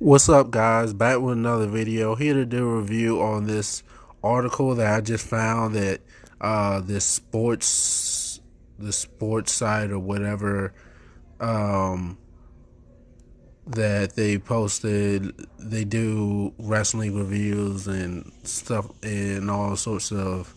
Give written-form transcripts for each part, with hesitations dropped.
What's up, guys? Back with another video. Here to do a review on this article that I just found that this sports site or whatever um, that they posted. They do wrestling reviews and stuff and all sorts of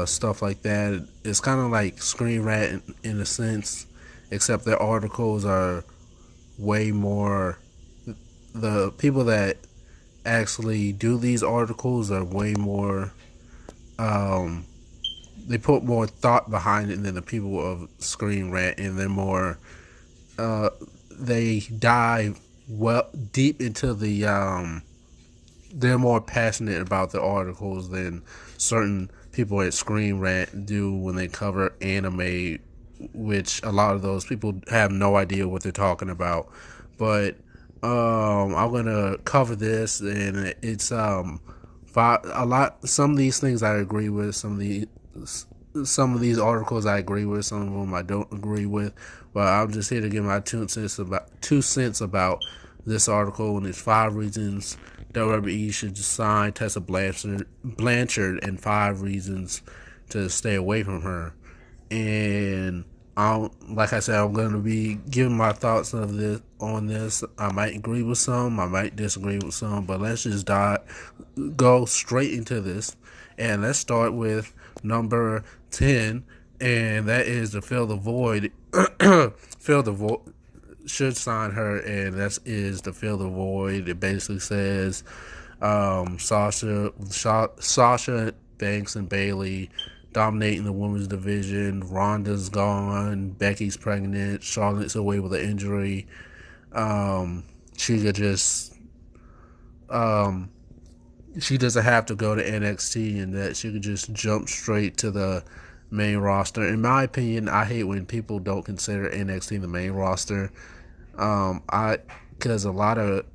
stuff like that. It's kind of like Screen Rant in a sense, except their articles are way more. The people that actually do these articles are way more. Um, they put more thought behind it than the people of Screen Rant, and they're more. Uh, they dive well deep into the. They're more passionate about the articles than certain people at Screen Rant do when they cover anime, which a lot of those people have no idea what they're talking about. But I'm gonna cover this, and it's a lot. Some of these things I agree with. Some of these articles I agree with. Some of them I don't agree with. But I'm just here to give my 2 cents about this article, and it's 5 reasons WWE should sign Tessa Blanchard, and 5 reasons to stay away from her. And like I said, I'm going to be giving my thoughts of this on this. I might agree with some, I might disagree with some, but let's just go straight into this. And let's start with number 10, and that is to fill the void. Fill the void should sign her, and that is to fill the void. It basically says Sasha Banks and Bailey dominating the women's division. Ronda's gone. Becky's pregnant. Charlotte's away with an injury. She could just she doesn't have to go to NXT, and that she could just jump straight to the main roster. In my opinion, I hate when people don't consider NXT the main roster. I because a lot of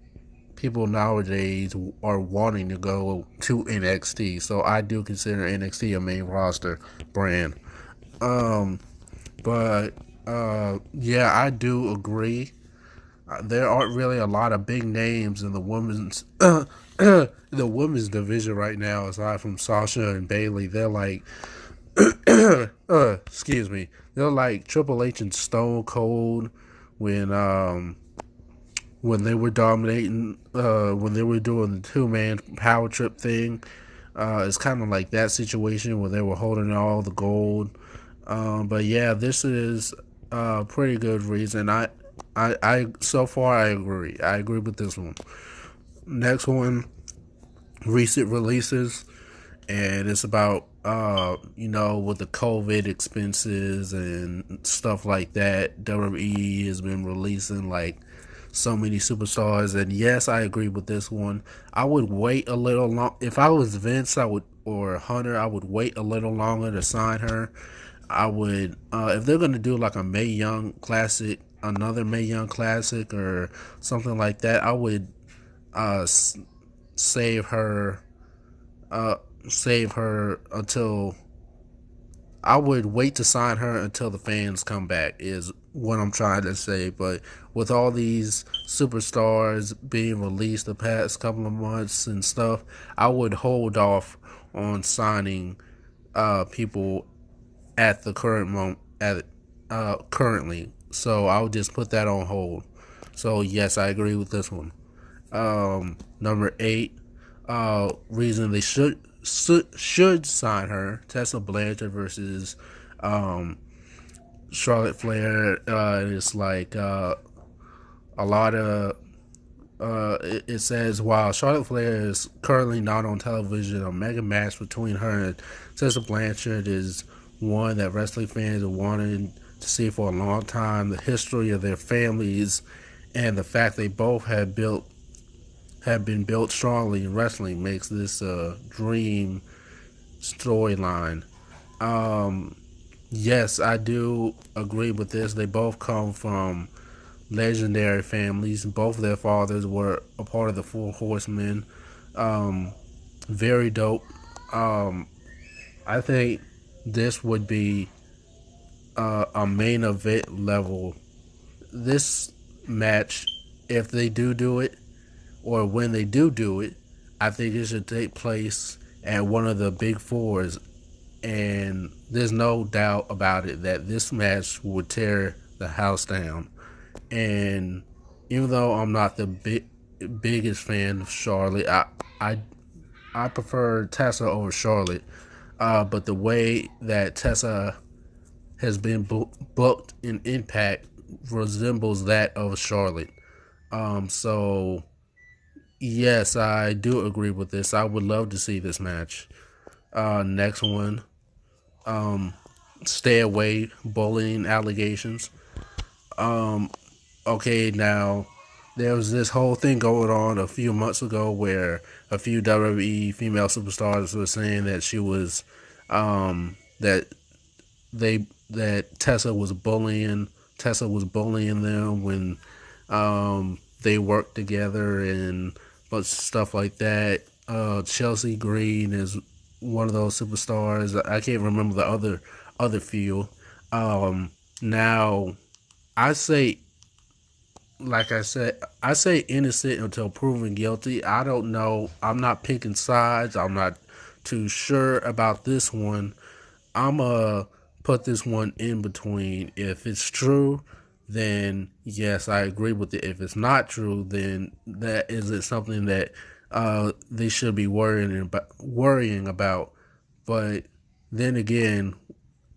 people nowadays are wanting to go to NXT, so I do consider NXT a main roster brand. Um, but yeah, I do agree. There aren't really a lot of big names in the women's the women's division right now, aside from Sasha and Bailey. They're like, excuse me, they're like Triple H and Stone Cold when they were dominating, when they were doing the 2-man power trip thing. It's kind of like that situation where they were holding all the gold. But yeah, this is a pretty good reason. I so far I agree. I agree with this one. Next one, recent releases, and it's about with the COVID expenses and stuff like that. WWE has been releasing like so many superstars, and yes, I agree with this one. I would wait a little long. If I was Vince, I would, or Hunter, I would wait a little longer to sign her. I would, if they're gonna do like a Mae Young Classic, another Mae Young Classic or something like that, I would uh, save her, uh, save her until I would wait to sign her until the fans come back, is what I'm trying to say. But with all these superstars being released the past couple of months and stuff, I would hold off on signing people at the current moment at currently. So I'll just put that on hold. So yes, I agree with this one. Number 8, reason they should sign her: Tessa Blanchard versus Charlotte Flair. It's like a lot of. It says while Charlotte Flair is currently not on television, a mega match between her and Tessa Blanchard is one that wrestling fans have wanted to see for a long time. The history of their families and the fact they both have been built strongly in wrestling makes this a dream storyline. Yes, I do agree with this. They both come from legendary families. Both of their fathers were a part of the Four Horsemen. Very dope. I think this would be a main event level. This match, if they do it, or when they do it, I think it should take place at one of the big fours. And there's no doubt about it that this match would tear the house down. And even though I'm not the biggest fan of Charlotte, I I prefer Tessa over Charlotte. But the way that Tessa has been booked in Impact resembles that of Charlotte. So yes, I do agree with this. I would love to see this match. Next one, stay away bullying allegations. Okay, now there was this whole thing going on a few months ago where a few WWE female superstars were saying that she was that that Tessa was bullying them when they worked together and bunch of stuff like that. Chelsea Green is one of those superstars. I can't remember the other few. Now I say, like I said, I say innocent until proven guilty. I don't know. I'm not picking sides. I'm not too sure about this one. I'm going to put this one in between. If it's true, then yes, I agree with it. If it's not true, then that isn't something that they should be worrying about. But then again,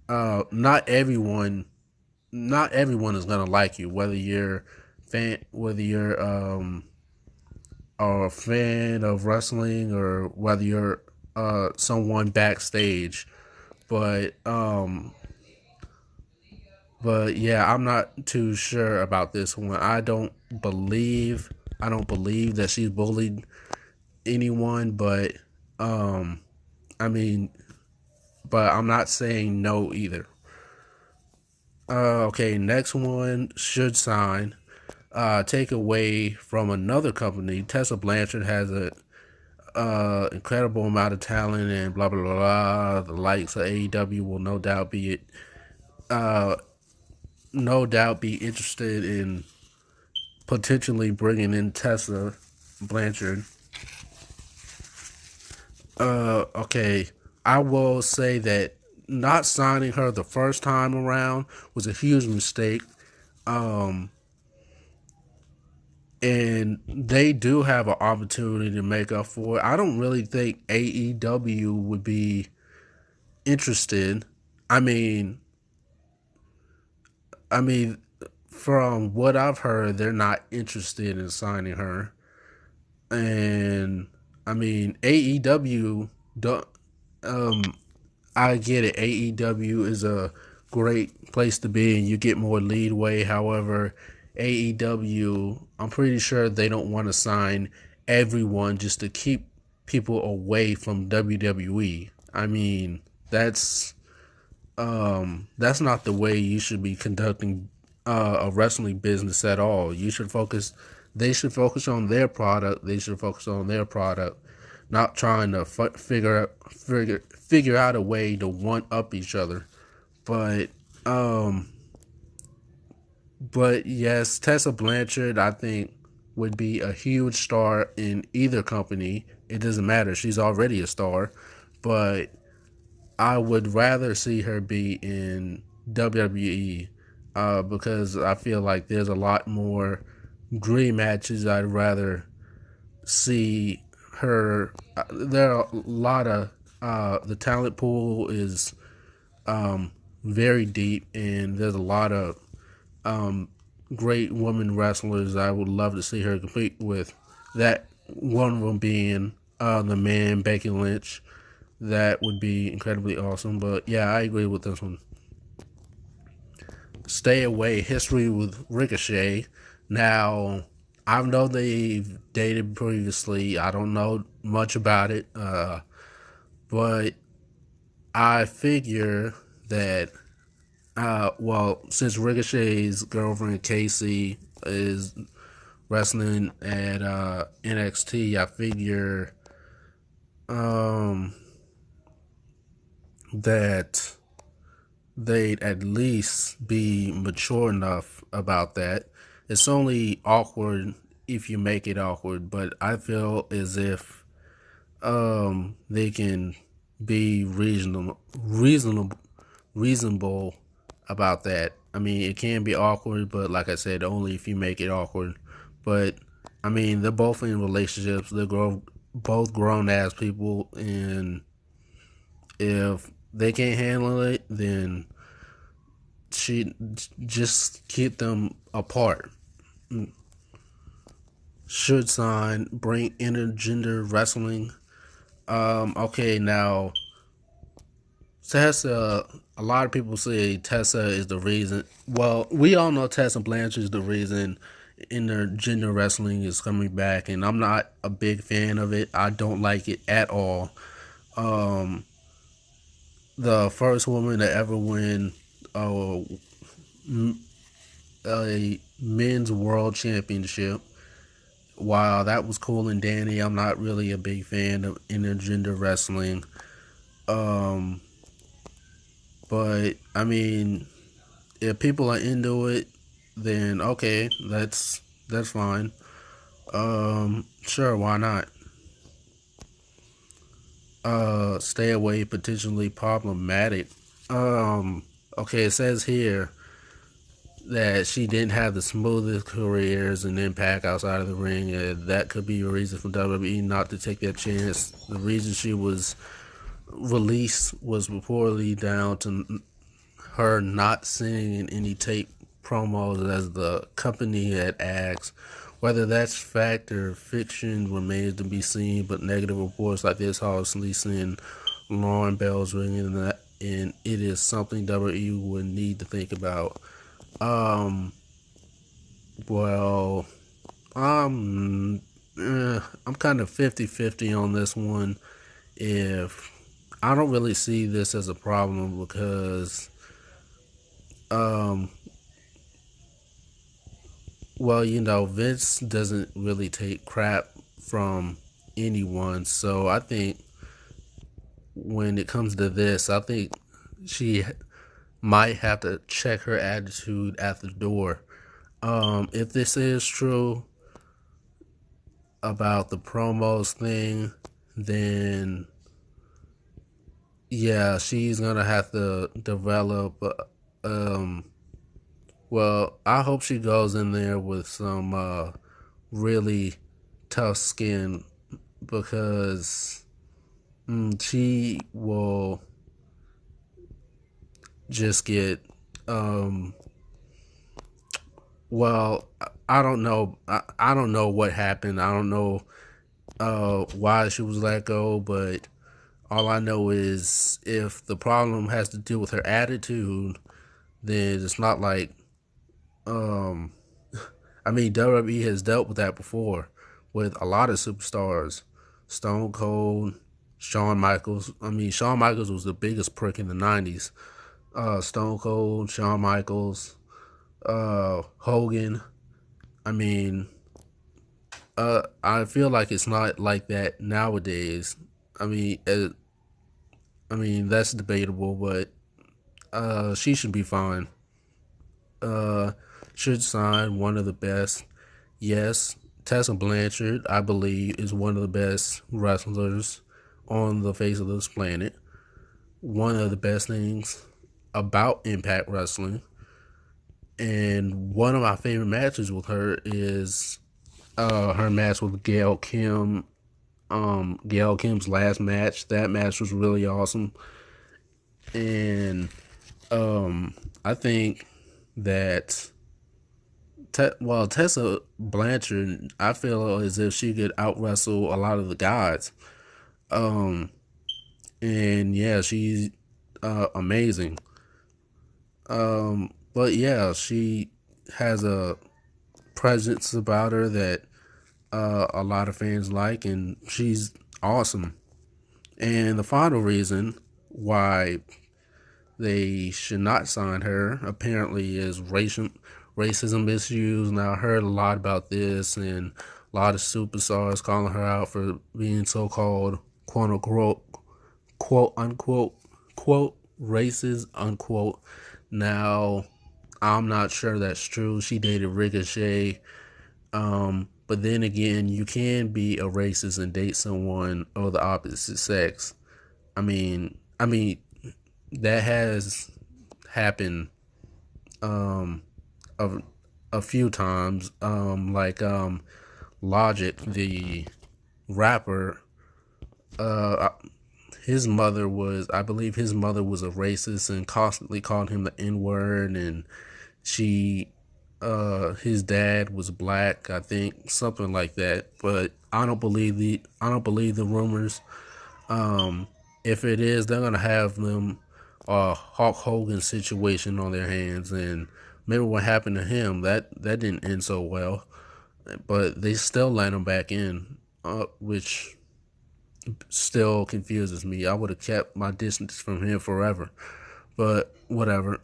not everyone is gonna like you, whether you're a fan of wrestling or whether you're someone backstage. But but yeah, I'm not too sure about this one. I don't believe that she's bullied anyone, but um I mean, but I'm not saying no either. Okay, next one should sign. Take away from another company. Tessa Blanchard has a incredible amount of talent and blah blah blah. Blah. The likes of AEW will no doubt be interested in potentially bringing in Tessa Blanchard. Okay, I will say that not signing her the first time around was a huge mistake. Um, and they do have an opportunity to make up for it. I don't really think AEW would be interested. I mean, I mean, from what I've heard, they're not interested in signing her. And I mean, AEW don't. Um, I get it. AEW is a great place to be, and you get more leadway. However, AEW, I'm pretty sure they don't want to sign everyone just to keep people away from WWE. I mean, that's not the way you should be conducting a wrestling business at all. You should focus. They should focus on their product. They should focus on their product, not trying to figure out a way to one up each other. But um, but yes, Tessa Blanchard, I think, would be a huge star in either company. It doesn't matter. She's already a star, but I would rather see her be in WWE because I feel like there's a lot more dream matches I'd rather see her. There are a lot of the talent pool is very deep, and there's a lot of great women wrestlers I would love to see her compete with. That one of them being the man Becky Lynch. That would be incredibly awesome. But yeah, I agree with this one. Stay away. History with Ricochet. Now, I know they've dated previously. I don't know much about it. But I figure that, well, since Ricochet's girlfriend Casey is wrestling at NXT, I figure that they'd at least be mature enough about that. It's only awkward if you make it awkward. But I feel as if they can be reasonable about that. I mean, it can be awkward, but like I said, only if you make it awkward. But I mean, they're both in relationships. Both grown ass people, and if they can't handle it, then she just keep them apart. Should sign bring intergender wrestling. Okay, now Tessa. A lot of people say Tessa is the reason. Well, we all know Tessa Blanchard is the reason intergender wrestling is coming back, and I'm not a big fan of it. I don't like it at all. Um, the first woman to ever win a, a men's world championship. While that was cool and dandy, I'm not really a big fan of intergender wrestling. Um, but I mean, if people are into it, then okay, that's fine. Sure, why not? Stay away, potentially problematic. Um, okay, it says here that she didn't have the smoothest career as an Impact outside of the ring, and that could be a reason for WWE not to take that chance. The reason she was released was reportedly down to her not sending any tape promos as the company had asked. Whether that's fact or fiction remains to be seen, but negative reports like this obviously send alarm bells ringing, and it is something WWE would need to think about. Um, well, I'm I'm kind of 50-50 on this one. If I don't really see this as a problem because, um, well, Vince doesn't really take crap from anyone. So I think when it comes to this, I think she might have to check her attitude at the door. If this is true about the promos thing, then yeah, she's gonna have to develop. Um, well, I hope she goes in there with some really tough skin because she will just get. Um, well, I don't know. I don't know what happened. I don't know why she was let go, but all I know is if the problem has to do with her attitude, then it's not like um I mean WWE has dealt with that before with a lot of superstars. Stone Cold, Shawn Michaels. I mean Shawn Michaels was the biggest prick in the 90s. Stone Cold, Shawn Michaels, Hogan. I mean, I feel like it's not like that nowadays. I mean, that's debatable, but she should be fine. Uh, should sign one of the best. Yes, Tessa Blanchard, I believe, is one of the best wrestlers on the face of this planet. One of the best things about Impact Wrestling. And one of my favorite matches with her is her match with Gail Kim. Gail Kim's last match. That match was really awesome. And I think that Tessa Blanchard, I feel as if she could out wrestle a lot of the guys. Um, and yeah, she's amazing. But yeah, she has a presence about her that a lot of fans like, and she's awesome. And the final reason why they should not sign her apparently is racism issues. Now I heard a lot about this, and a lot of superstars calling her out for being so-called quote unquote quote racist unquote. Now I'm not sure that's true. She dated Ricochet. But then again, you can be a racist and date someone of the opposite sex. I mean that has happened um a, a few times. Logic, the rapper, uh his mother was, I believe his mother was a racist and constantly called him the N-word, and she his dad was black, I think, something like that. But I don't believe the rumors. If it is, they're gonna have them Hulk Hogan situation on their hands. And remember what happened to him? That didn't end so well. But they still let him back in, which still confuses me. I would have kept my distance from him forever. But whatever.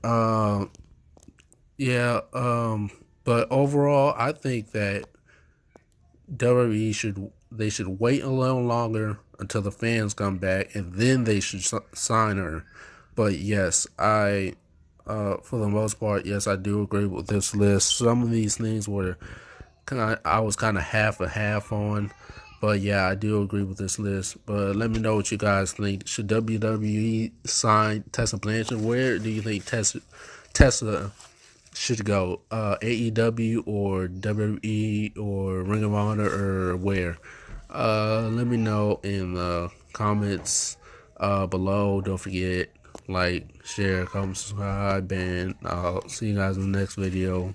Yeah. But overall, I think that WWE should wait a little longer until the fans come back, and then they should sign her. But yes, for the most part, yes, I do agree with this list. Some of these things were I was kind of half a half on, but yeah, I do agree with this list. But let me know what you guys think. Should WWE sign Tessa Blanchard? Where do you think Tessa should go? AEW or WWE or Ring of Honor, or where? Let me know in the comments below. Don't forget, like, share, comment, subscribe, and I'll see you guys in the next video.